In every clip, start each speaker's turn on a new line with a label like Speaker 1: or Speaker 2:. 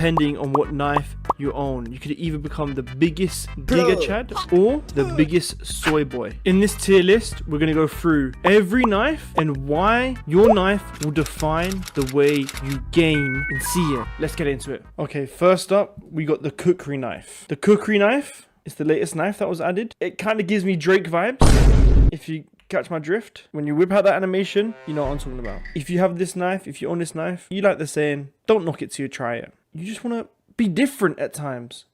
Speaker 1: depending on what knife you own. You could either become the biggest Giga Chad or the biggest soy boy. In this tier list, we're gonna go through every knife and why your knife will define the way you game and see it. Let's get into it. Okay, first up, we got the cookery knife. The cookery knife is the latest knife that was added. It kind of gives me Drake vibes, if you catch my drift. When you whip out that animation, you know what I'm talking about. If you have this knife, if you own this knife, you like the saying, don't knock it till you try it. You just want to be different at times.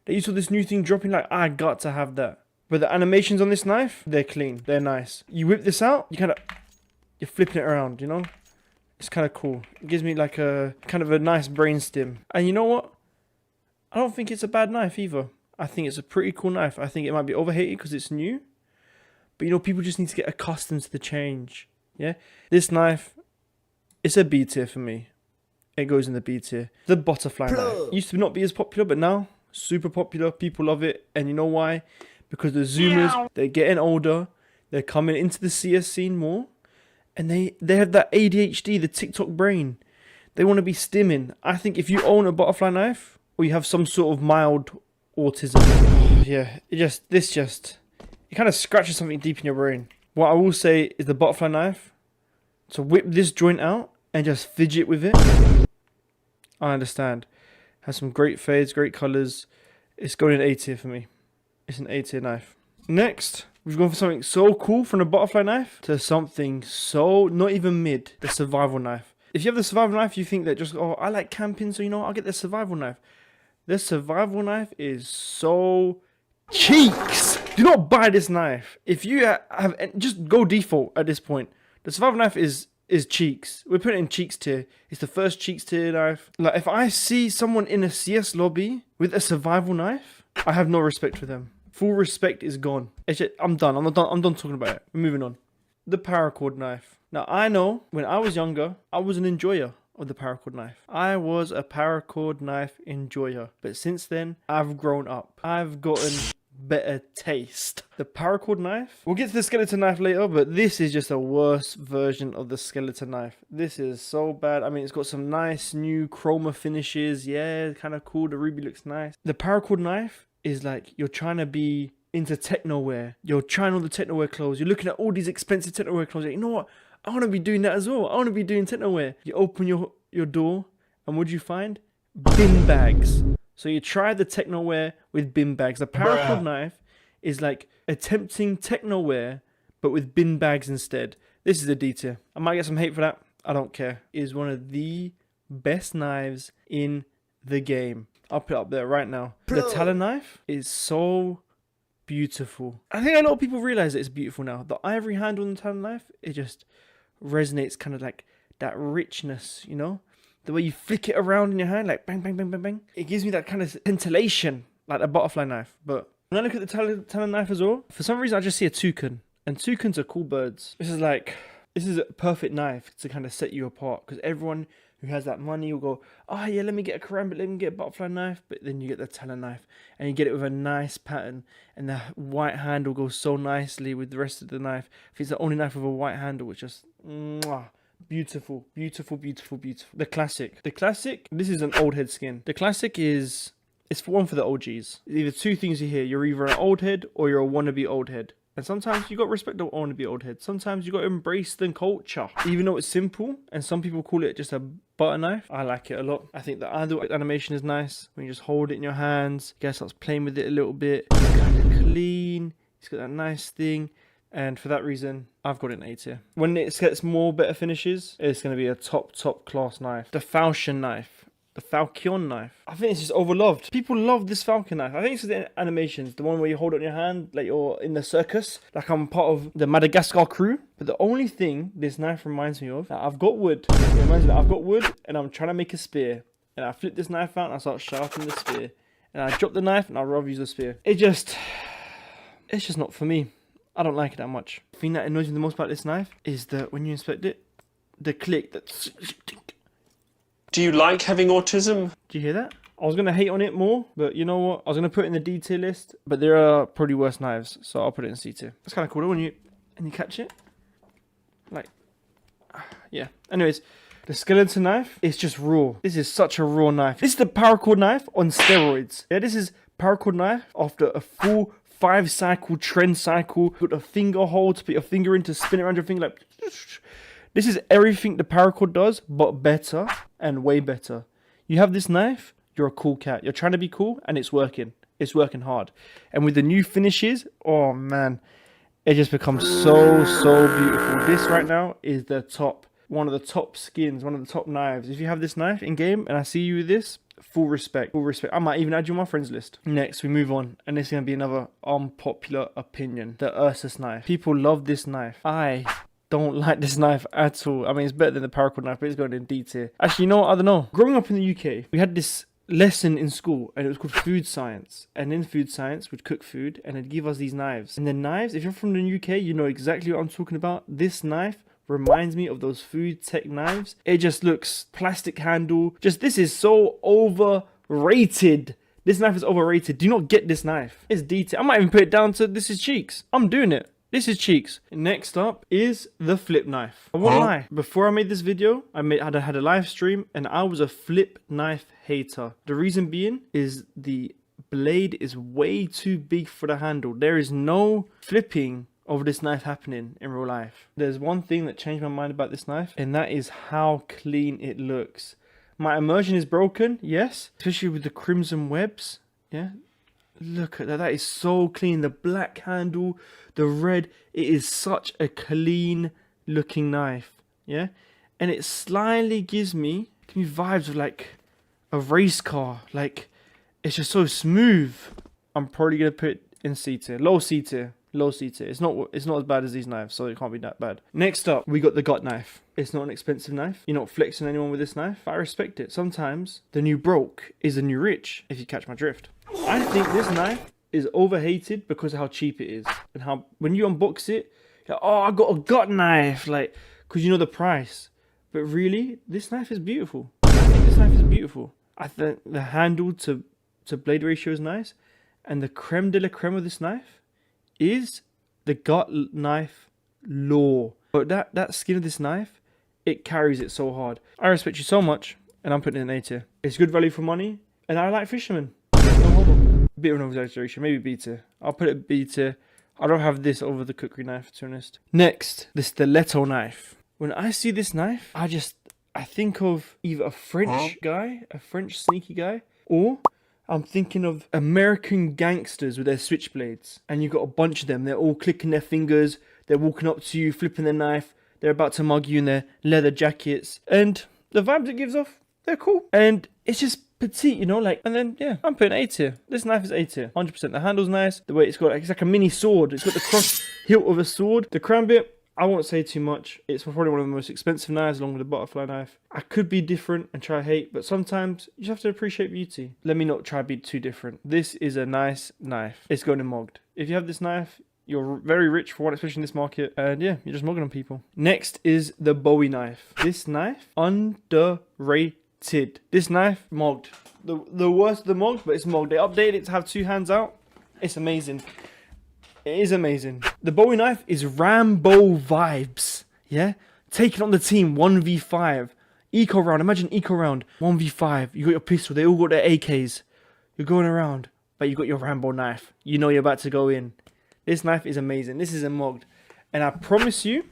Speaker 1: That you saw this new thing dropping, like, I got to have that. But the animations on this knife, they're clean, they're nice. You whip this out, you're flipping it around, you know? It's kind of cool. It gives me like a kind of a nice brain stim. And you know what? I don't think it's a bad knife either. I think it's a pretty cool knife. I think it might be overhated because it's new. But you know, people just need to get accustomed to the change. Yeah? This knife, it's a B tier for me. It goes in the B tier. The butterfly knife used to not be as popular, but now super popular. People love it. And you know why? Because the zoomers, they're getting older. They're coming into the CS scene more. And they have that ADHD, the TikTok brain. They want to be stimming. I think if you own a butterfly knife, or you have some sort of mild autism, yeah, it kind of scratches something deep in your brain. What I will say is the butterfly knife, to whip this joint out and just fidget with it, I understand. Has some great fades, great colors. It's going in A tier for me. It's an A tier knife. Next, we've gone for something so cool from the butterfly knife to something so not even mid, the survival knife. If you have the survival knife, you think that just, oh, I like camping, so you know what, I'll get the survival knife. The survival knife is so cheeks. Do not buy this knife. If you have, just go default at this point. The survival knife is cheeks. We're putting it in cheeks tier. It's the first cheeks tier knife. Like, if I see someone in a CS lobby with a survival knife, I have no respect for them. Full respect is gone. I'm done. I'm done talking about it. We're moving on. The paracord knife. Now, I know when I was younger, I was an enjoyer of the paracord knife. I was a paracord knife enjoyer. But since then, I've grown up. I've gotten better taste. The paracord knife. We'll get to the skeleton knife later, but this is just a worse version of the skeleton knife. This is so bad. I mean, it's got some nice new chroma finishes. Yeah, kind of cool. The ruby looks nice. The paracord knife is like you're trying to be into techno wear. You're trying all the techno wear clothes. You're looking at all these expensive techno wear clothes. Like, you know what? I want to be doing that as well. I want to be doing techno wear. You open your door, and what do you find? Bin bags. So you try the techno wear with bin bags. The paracord knife is like attempting techno wear, but with bin bags instead. This is a D tier. I might get some hate for that. I don't care. It is one of the best knives in the game. I'll put it up there right now. The talon knife is so beautiful. I think a lot of people realize that it's beautiful now. The ivory handle on the talon knife, it just resonates, kind of like that richness, you know? The way you flick it around in your hand, like bang, bang, bang, bang, bang. It gives me that kind of scintillation, like a butterfly knife. But when I look at the talon knife as well, for some reason I just see a toucan. And toucans are cool birds. This is a perfect knife to kind of set you apart. Because everyone who has that money will go, oh yeah, let me get a karambit, let me get a butterfly knife. But then you get the talon knife. And you get it with a nice pattern. And the white handle goes so nicely with the rest of the knife. If it's the only knife with a white handle, which just... mwah. Beautiful, beautiful, beautiful, beautiful. The classic. This is an old head skin. The classic it's for the OGs. Either two things you hear. You're either an old head or you're a wannabe old head. And sometimes you got to respect the wannabe old head. Sometimes you got to embrace the culture. Even though it's simple, and some people call it just a butter knife, I like it a lot. I think the idle animation is nice. When you just hold it in your hands, you guys starts playing with it a little bit. It's kind of clean. It's got that nice thing. And for that reason, I've got an A tier. When it gets more better finishes, it's going to be a top class knife. The Falchion knife. The Falchion knife. I think it's just overloved. People love this Falcon knife. I think it's the animations. The one where you hold it in your hand like you're in the circus. Like I'm part of the Madagascar crew. But the only thing this knife reminds me of, I've got wood. It reminds me that I've got wood and I'm trying to make a spear. And I flip this knife out and I start sharpening the spear. And I drop the knife and I'd rather use the spear. It's just not for me. I don't like it that much. The thing that annoys me the most about this knife is that when you inspect it, the click that...
Speaker 2: Do you like having autism?
Speaker 1: Do you hear that? I was going to hate on it more, but you know what? I was going to put it in the D tier list, but there are probably worse knives, so I'll put it in C tier. It's kind of cool though, when you catch it. Like, yeah. Anyways, The skeleton knife is just raw. This is such a raw knife. This is the paracord knife on steroids. Yeah, this is paracord knife after a full 5-cycle trend cycle. Put a finger hole to put your finger in to spin it around your finger like. This is everything the paracord does, but better and way better. You have this knife, you're a cool cat. You're trying to be cool, and it's working. It's working hard. And with the new finishes, oh man, it just becomes so beautiful. This right now is the top, one of the top skins, one of the top knives. If you have this knife in game, and I see you with this, full respect, full respect. I might even add you on my friends list. Next, we move on, and this is gonna be another unpopular opinion: the Ursus knife. People love this knife. I don't like this knife at all. I mean, it's better than the paracord knife, but it's going in D tier. Actually, you know what? I don't know. Growing up in the UK, we had this lesson in school, and it was called food science. And in food science, we'd cook food, and they'd give us these knives. And the knives, if you're from the UK, you know exactly what I'm talking about. This knife reminds me of those food tech knives. It just looks plastic handle. Just, this is so overrated. This knife is overrated. Do not get this knife. It's D tier. I might even put it down to this is cheeks. I'm doing it. This is cheeks. Next up is the flip knife. I won't lie. Before I made this video, I had a live stream, and I was a flip knife hater. The reason being is the blade is way too big for the handle. There is no flipping of this knife happening in real life. There's one thing that changed my mind about this knife, and that is how clean it looks. My immersion is broken, yes, especially with the crimson webs. Yeah. Look at that. That is so clean. The black handle, the red. It is such a clean looking knife. Yeah. And it slightly gives me vibes of like a race car. Like, it's just so smooth. I'm probably going to put it in C tier. Low C tier. Low C tier. It's not as bad as these knives, so it can't be that bad. Next up, we got the gut knife. It's not an expensive knife. You're not flexing anyone with this knife. I respect it. Sometimes the new broke is the new rich, if you catch my drift. I think this knife is overhated because of how cheap it is, and how when you unbox it, you're like, oh, I got a gut knife, like, because you know the price. But really, this knife is beautiful. I think this knife is beautiful. I think the handle to blade ratio is nice, and the creme de la creme of this knife is the gut knife lore. But that skin of this knife, it carries it so hard. I respect you so much, and I'm putting it in A tier. It's good value for money, and I like fishermen. No homo. Bit of an exaggeration, maybe B tier. I'll put it B tier. I don't have this over the cookery knife, to be honest. Next, the stiletto knife. When I see this knife, I think of either a French guy, a French sneaky guy, or I'm thinking of American gangsters with their switchblades. And you've got a bunch of them. They're all clicking their fingers. They're walking up to you, flipping their knife. They're about to mug you in their leather jackets. And the vibes it gives off, they're cool. And it's just petite, you know, like, and then, yeah, I'm putting A tier. This knife is A tier, 100%. The handle's nice. The way it's got, it's like a mini sword. It's got the cross hilt of a sword. The crown bit, I won't say too much. It's probably one of the most expensive knives along with the butterfly knife. I could be different and try hate, but sometimes you just have to appreciate beauty. Let me not try to be too different. This is a nice knife. It's going in mogged. If you have this knife, you're very rich for one, especially in this market. And yeah, you're just mogging on people. Next is the Bowie knife. This knife, underrated. This knife, mogged. The worst of the mogged, but it's mogged. They updated it to have 2 hands out. It's amazing. It is amazing. The Bowie knife is Rambo vibes. Yeah? Taking on the team 1v5. Eco round. Imagine eco round. 1v5. You got your pistol. They all got their AKs. You're going around. But you got your Rambo knife. You know you're about to go in. This knife is amazing. This is a mogged. And I promise you,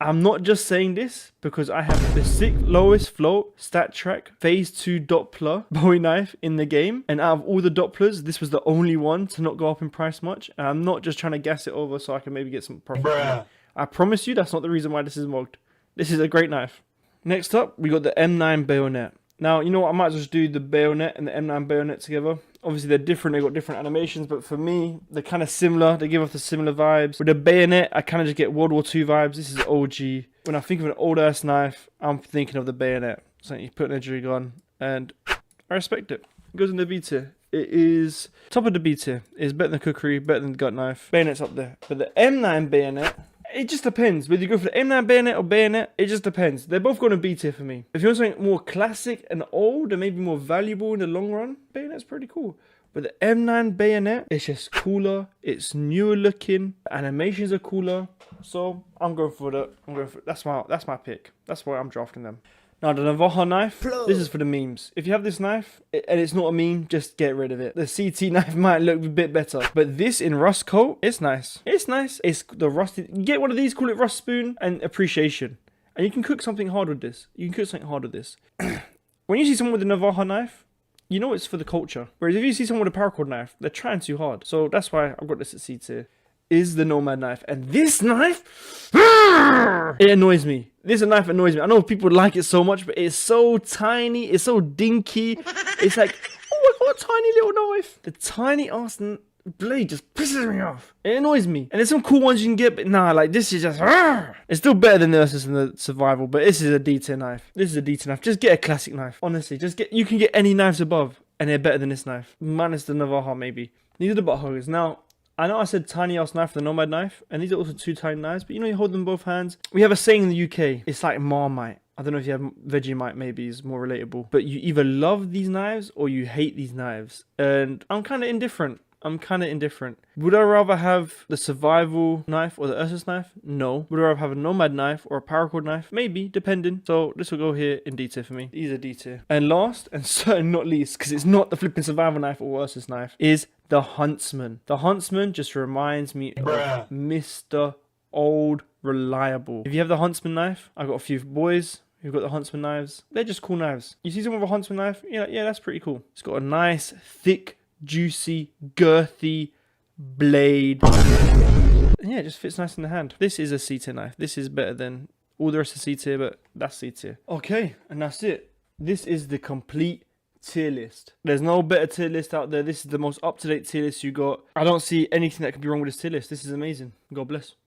Speaker 1: I'm not just saying this because I have the 6th lowest float stat track phase 2 Doppler Bowie knife in the game. And out of all the Dopplers, this was the only one to not go up in price much. And I'm not just trying to gas it over so I can maybe get some profit. I promise you that's not the reason why this is mogged. This is a great knife. Next up, we got the M9 bayonet. Now, you know what? I might as well just do the bayonet and the M9 bayonet together. Obviously, they're different. They've got different animations. But for me, they're kind of similar. They give off the similar vibes. With the bayonet, I kind of just get World War II vibes. This is OG. When I think of an old-ass knife, I'm thinking of the bayonet. So you put an edge on, and I respect it. It goes in the B tier. It is top of the B tier. It's better than cookery, better than the gut knife. Bayonet's up there. But the M9 bayonet, it just depends. Whether you go for the M9 bayonet or bayonet, it just depends. They're both going to B tier for me. If you want something more classic and old and maybe more valuable in the long run, bayonet's pretty cool. But the M9 bayonet, it's just cooler. It's newer looking. The animations are cooler. So I'm going for that. That's my pick. That's why I'm drafting them. Now the Navajo knife, this is for the memes. If you have this knife and it's not a meme, just get rid of it. The CT knife might look a bit better, but this in rust coat, it's nice. It's nice. It's the rusted. Get one of these, call it rust spoon, and appreciation. And you can cook something hard with this. You can cook something hard with this. When you see someone with a Navajo knife, you know it's for the culture. Whereas if you see someone with a paracord knife, they're trying too hard. So that's why I've got this at C tier. Is the Nomad knife. And this knife, it annoys me. This knife annoys me. I know people like it so much, but it's so tiny. It's so dinky. It's like, oh, I got a tiny little knife. The tiny ass blade just pisses me off. It annoys me. And there's some cool ones you can get, but nah, like this is just, it's still better than the Ursus and the Survival, but this is a D tier knife. This is a D tier knife. Just get a classic knife. Honestly, you can get any knives above, and they're better than this knife. Minus the Navajo, maybe. These are the butt huggers. Now, I know I said tiny ass knife for the Nomad knife, and these are also 2 tiny knives, but you know you hold them in both hands. We have a saying in the UK, it's like Marmite. I don't know if you have Vegemite, maybe is more relatable. But you either love these knives or you hate these knives. And I'm kind of indifferent. Would I rather have the Survival knife or the Ursus knife? No. Would I rather have a Nomad knife or a Paracord knife? Maybe, depending. So this will go here in D tier for me. These are D tier. And last, and certainly not least, because it's not the flipping Survival knife or Ursus knife, is the Huntsman. The Huntsman just reminds me of Mr. Old Reliable. If you have the Huntsman knife, I've got a few boys who've got the Huntsman knives. They're just cool knives. You see someone with a Huntsman knife? Yeah, that's pretty cool. It's got a nice, thick, juicy, girthy blade. Yeah, it just fits nice in the hand. This is a C tier knife. This is better than all the rest of C tier, but that's C tier. Okay, and that's it. This is the complete tier list. There's no better tier list out there. This is the most up-to-date tier list you got. I don't see anything that could be wrong with this tier list. This is amazing. God bless.